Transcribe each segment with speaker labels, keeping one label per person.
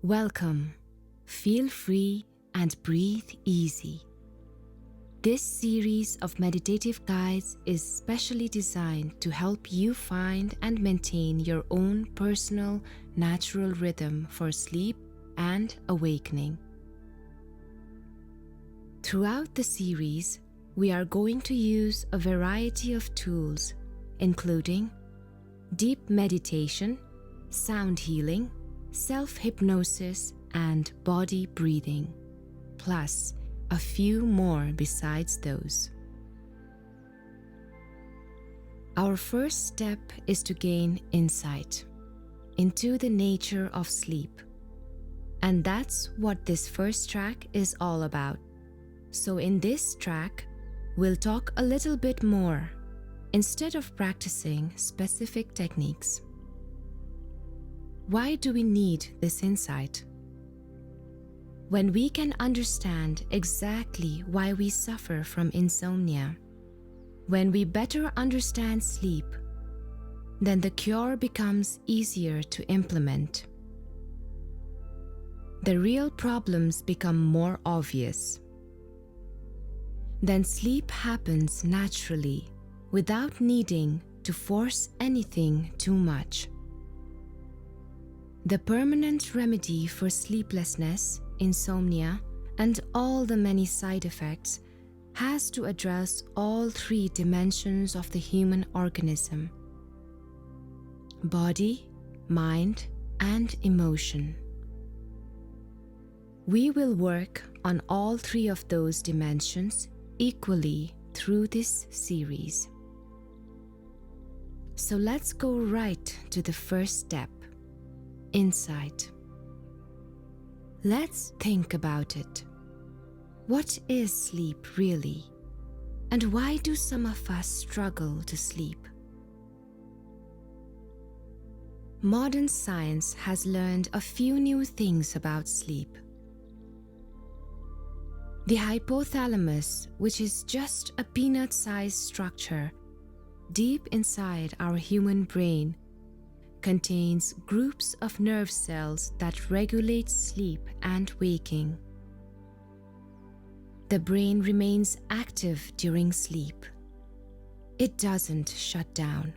Speaker 1: Welcome. Feel free and breathe easy. This series of meditative guides is specially designed to help you find and maintain your own personal, natural rhythm for sleep and awakening. Throughout the series, we are going to use a variety of tools, including deep meditation, sound healing, self-hypnosis, and body breathing, plus a few more besides those. Our first step is to gain insight into the nature of sleep, and that's what this first track is all about. So in this track, we'll talk a little bit more instead of practicing specific techniques. Why do we need this insight? When we can understand exactly why we suffer from insomnia, when we better understand sleep, then the cure becomes easier to implement. The real problems become more obvious. Then sleep happens naturally without needing to force anything too much. The permanent remedy for sleeplessness, insomnia, and all the many side effects has to address all three dimensions of the human organism: body, mind, and emotion. We will work on all three of those dimensions equally through this series. So let's go right to the first step: insight. Let's think about it. What is sleep really? And why do some of us struggle to sleep? Modern science has learned a few new things about sleep. The hypothalamus, which is just a peanut-sized structure deep inside our human brain, contains groups of nerve cells that regulate sleep and waking. The brain remains active during sleep. It doesn't shut down.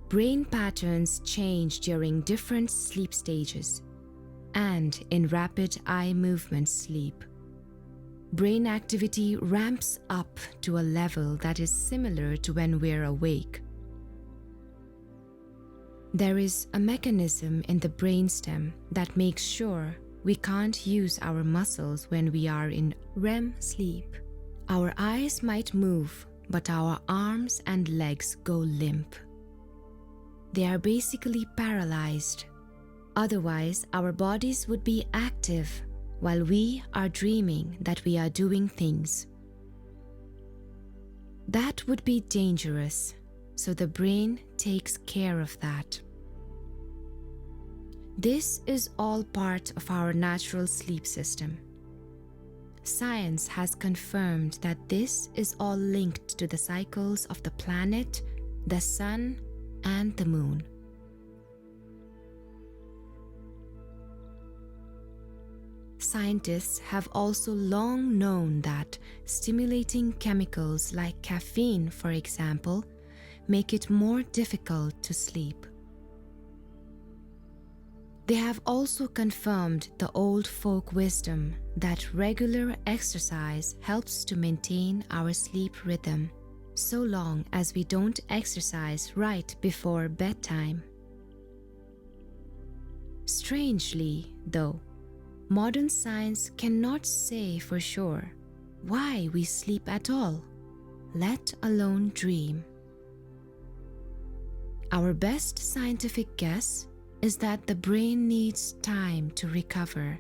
Speaker 1: Brain patterns change during different sleep stages and in rapid eye movement sleep. Brain activity ramps up to a level that is similar to when we're awake. There is a mechanism in the brainstem that makes sure we can't use our muscles when we are in REM sleep. Our eyes might move, but our arms and legs go limp. They are basically paralyzed. Otherwise, our bodies would be active while we are dreaming that we are doing things. That would be dangerous, so the brain takes care of that. This is all part of our natural sleep system. Science has confirmed that this is all linked to the cycles of the planet, the sun, and the moon. Scientists have also long known that stimulating chemicals like caffeine, for example, make it more difficult to sleep. They have also confirmed the old folk wisdom that regular exercise helps to maintain our sleep rhythm, so long as we don't exercise right before bedtime. Strangely, though, modern science cannot say for sure why we sleep at all, let alone dream. Our best scientific guess is that the brain needs time to recover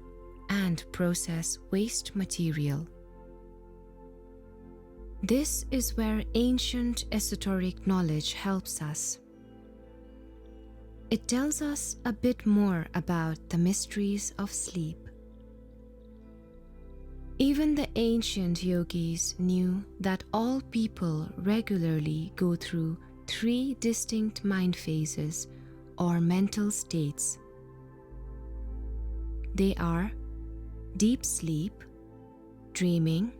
Speaker 1: and process waste material. This is where ancient esoteric knowledge helps us. It tells us a bit more about the mysteries of sleep. Even the ancient yogis knew that all people regularly go through 3 distinct mind phases or mental states. They are deep sleep, dreaming,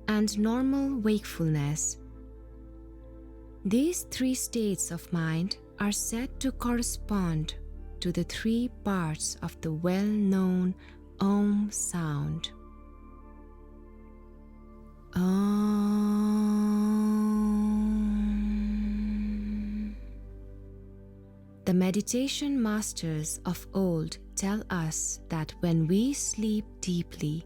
Speaker 1: and normal wakefulness. These three states of mind are said to correspond to the three parts of the well-known Om sound. Om. The meditation masters of old tell us that when we sleep deeply,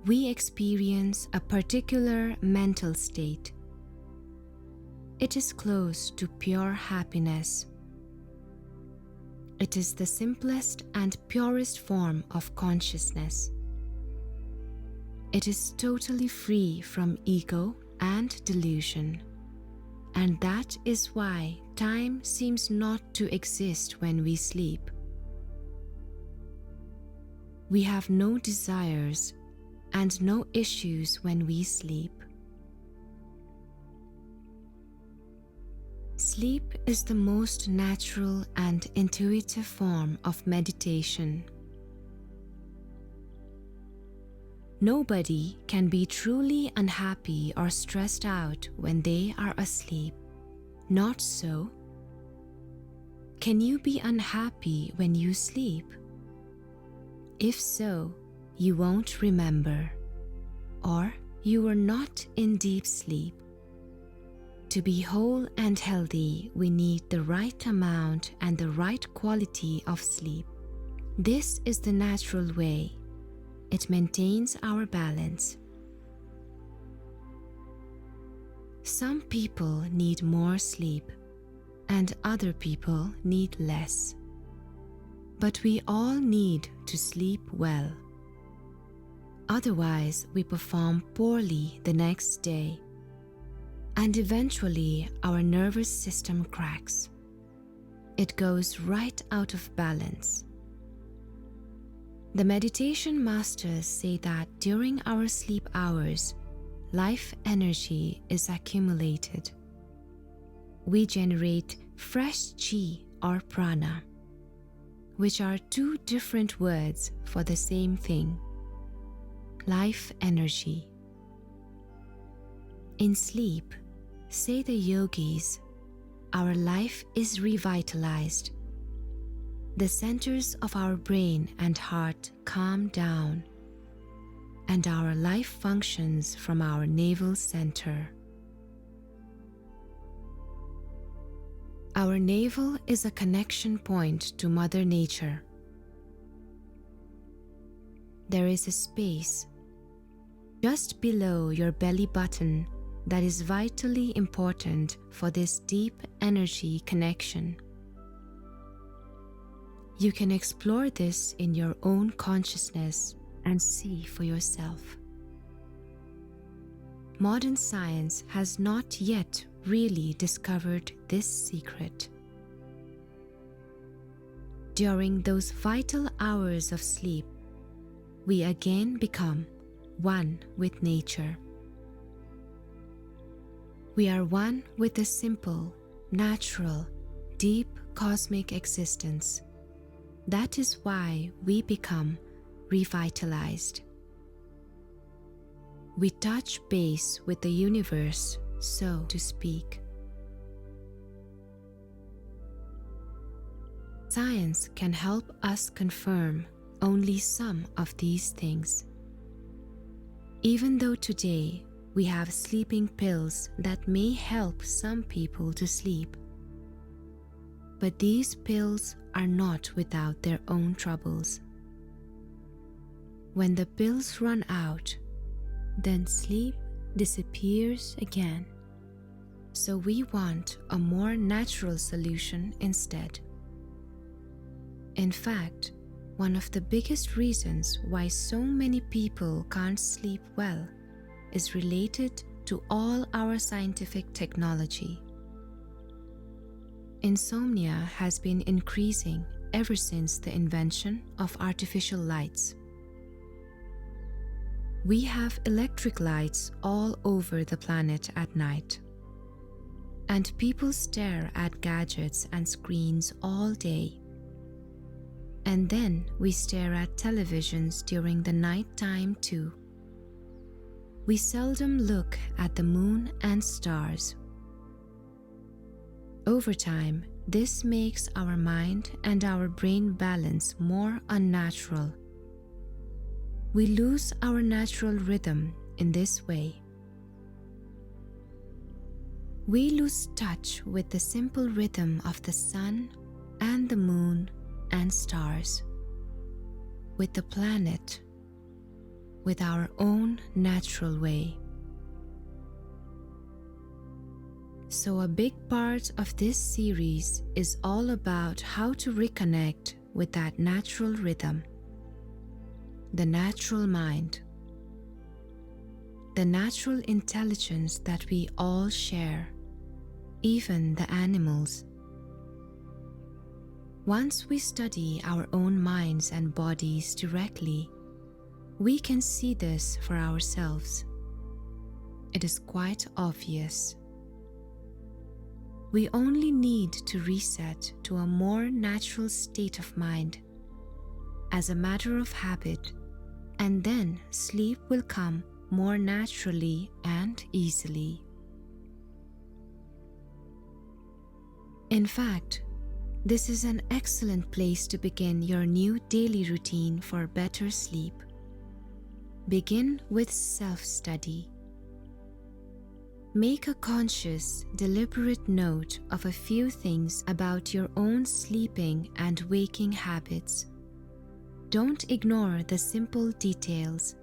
Speaker 1: we experience a particular mental state. It is close to pure happiness. It is the simplest and purest form of consciousness. It is totally free from ego and delusion, and that is why time seems not to exist when we sleep. We have no desires and no issues when we sleep. Sleep is the most natural and intuitive form of meditation. Nobody can be truly unhappy or stressed out when they are asleep. Not so. Can you be unhappy when you sleep? If so, you won't remember, or you were not in deep sleep. To be whole and healthy, we need the right amount and the right quality of sleep. This is the natural way. It maintains our balance. Some people need more sleep, and other people need less. But we all need to sleep well. Otherwise, we perform poorly the next day, and eventually our nervous system cracks. It goes right out of balance. The meditation masters say that during our sleep hours, life energy is accumulated. We generate fresh chi or prana, which are two different words for the same thing: life energy. In sleep, say the yogis, our life is revitalized. The centers of our brain and heart calm down, and our life functions from our navel center. Our navel is a connection point to Mother Nature. There is a space just below your belly button that is vitally important for this deep energy connection. You can explore this in your own consciousness and see for yourself. Modern science has not yet really discovered this secret. During those vital hours of sleep, we again become one with nature. We are one with the simple, natural, deep cosmic existence. That is why we become revitalized. We touch base with the universe, so to speak. Science can help us confirm only some of these things. Even though today we have sleeping pills that may help some people to sleep, but these pills are not without their own troubles. When the pills run out, then sleep disappears again. So we want a more natural solution instead. In fact, one of the biggest reasons why so many people can't sleep well is related to all our scientific technology. Insomnia has been increasing ever since the invention of artificial lights. We have electric lights all over the planet at night, and people stare at gadgets and screens all day. And then we stare at televisions during the night time too. We seldom look at the moon and stars. Over time, this makes our mind and our brain balance more unnatural. We lose our natural rhythm in this way. We lose touch with the simple rhythm of the sun and the moon and stars, with the planet, with our own natural way. So a big part of this series is all about how to reconnect with that natural rhythm, the natural mind, the natural intelligence that we all share, even the animals. Once we study our own minds and bodies directly, we can see this for ourselves. It is quite obvious. We only need to reset to a more natural state of mind as a matter of habit, and then sleep will come more naturally and easily. In fact, this is an excellent place to begin your new daily routine for better sleep. Begin with self-study. Make a conscious, deliberate note of a few things about your own sleeping and waking habits. Don't ignore the simple details.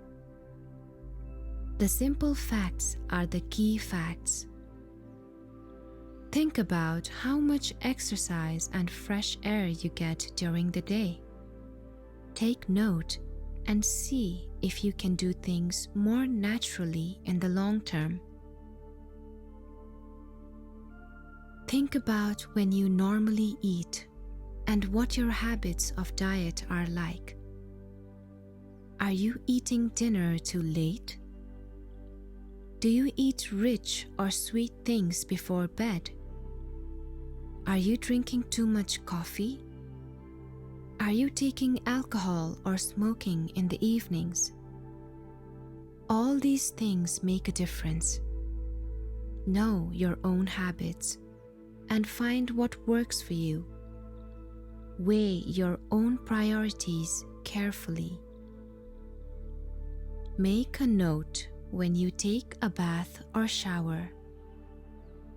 Speaker 1: The simple facts are the key facts. Think about how much exercise and fresh air you get during the day. Take note and see if you can do things more naturally in the long term. Think about when you normally eat and what your habits of diet are like. Are you eating dinner too late? Do you eat rich or sweet things before bed? Are you drinking too much coffee? Are you taking alcohol or smoking in the evenings? All these things make a difference. Know your own habits and find what works for you. Weigh your own priorities carefully. Make a note when you take a bath or shower.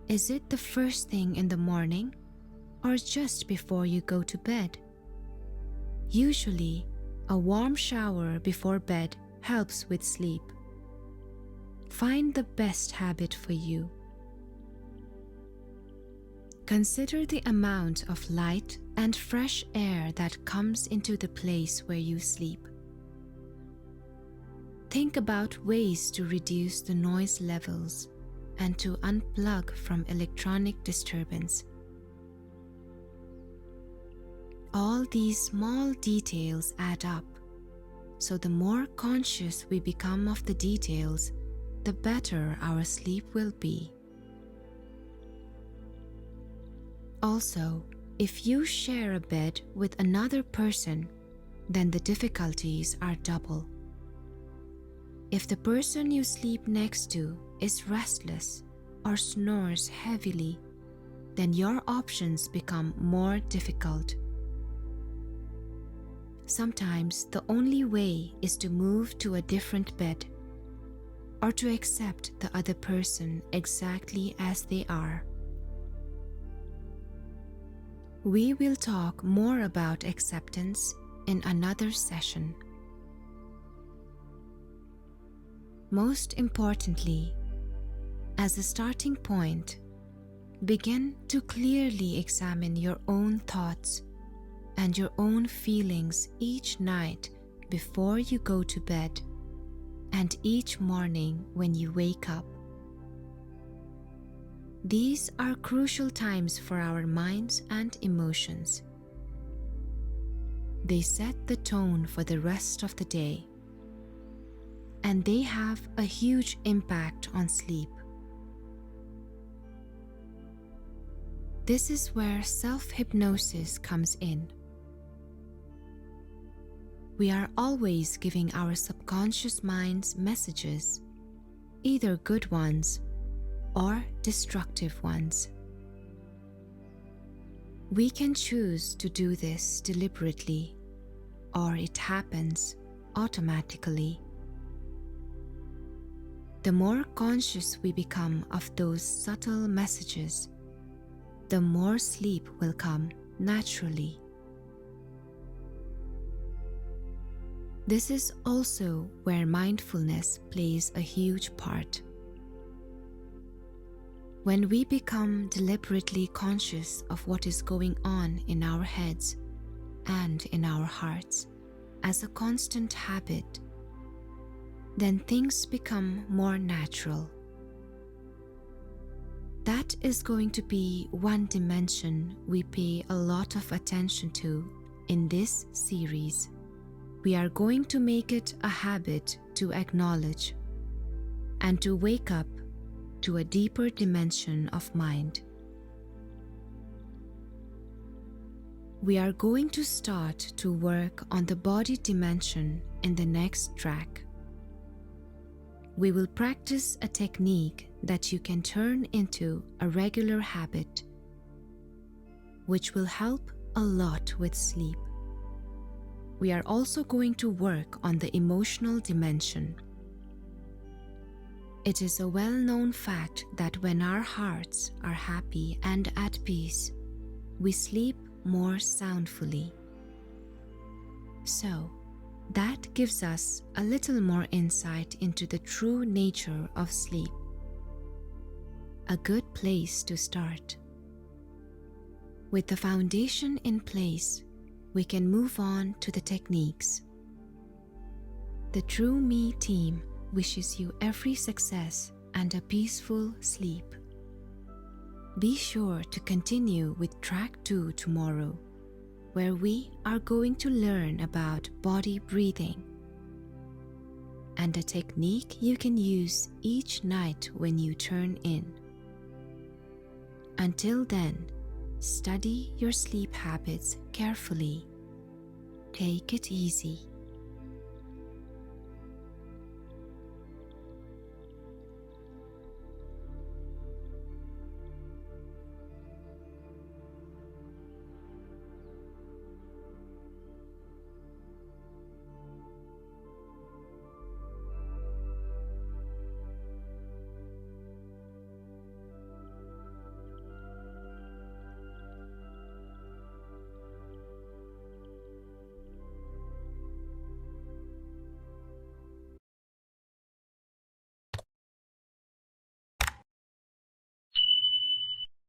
Speaker 1: Is it the first thing in the morning or just before you go to bed? Usually, a warm shower before bed helps with sleep. Find the best habit for you. Consider the amount of light and fresh air that comes into the place where you sleep. Think about ways to reduce the noise levels and to unplug from electronic disturbance. All these small details add up, so the more conscious we become of the details, the better our sleep will be. Also, if you share a bed with another person, then the difficulties are double. If the person you sleep next to is restless or snores heavily, then your options become more difficult. Sometimes the only way is to move to a different bed or to accept the other person exactly as they are. We will talk more about acceptance in another session. Most importantly, as a starting point, begin to clearly examine your own thoughts and your own feelings each night before you go to bed and each morning when you wake up. These are crucial times for our minds and emotions. They set the tone for the rest of the day, and they have a huge impact on sleep. This is where self-hypnosis comes in. We are always giving our subconscious minds messages, either good ones or destructive ones. We can choose to do this deliberately, or it happens automatically. The more conscious we become of those subtle messages, the more sleep will come naturally. This is also where mindfulness plays a huge part. When we become deliberately conscious of what is going on in our heads and in our hearts as a constant habit, then things become more natural. That is going to be one dimension we pay a lot of attention to in this series. We are going to make it a habit to acknowledge and to wake up to a deeper dimension of mind. We are going to start to work on the body dimension in the next track. We will practice a technique that you can turn into a regular habit, which will help a lot with sleep. We are also going to work on the emotional dimension. It is a well-known fact that when our hearts are happy and at peace, we sleep more soundfully. So, that gives us a little more insight into the true nature of sleep. A good place to start. With the foundation in place, we can move on to the techniques. The Truemefy team wishes you every success and a peaceful sleep. Be sure to continue with track 2 tomorrow, where we are going to learn about body breathing and a technique you can use each night when you turn in. Until then, study your sleep habits carefully. Take it easy.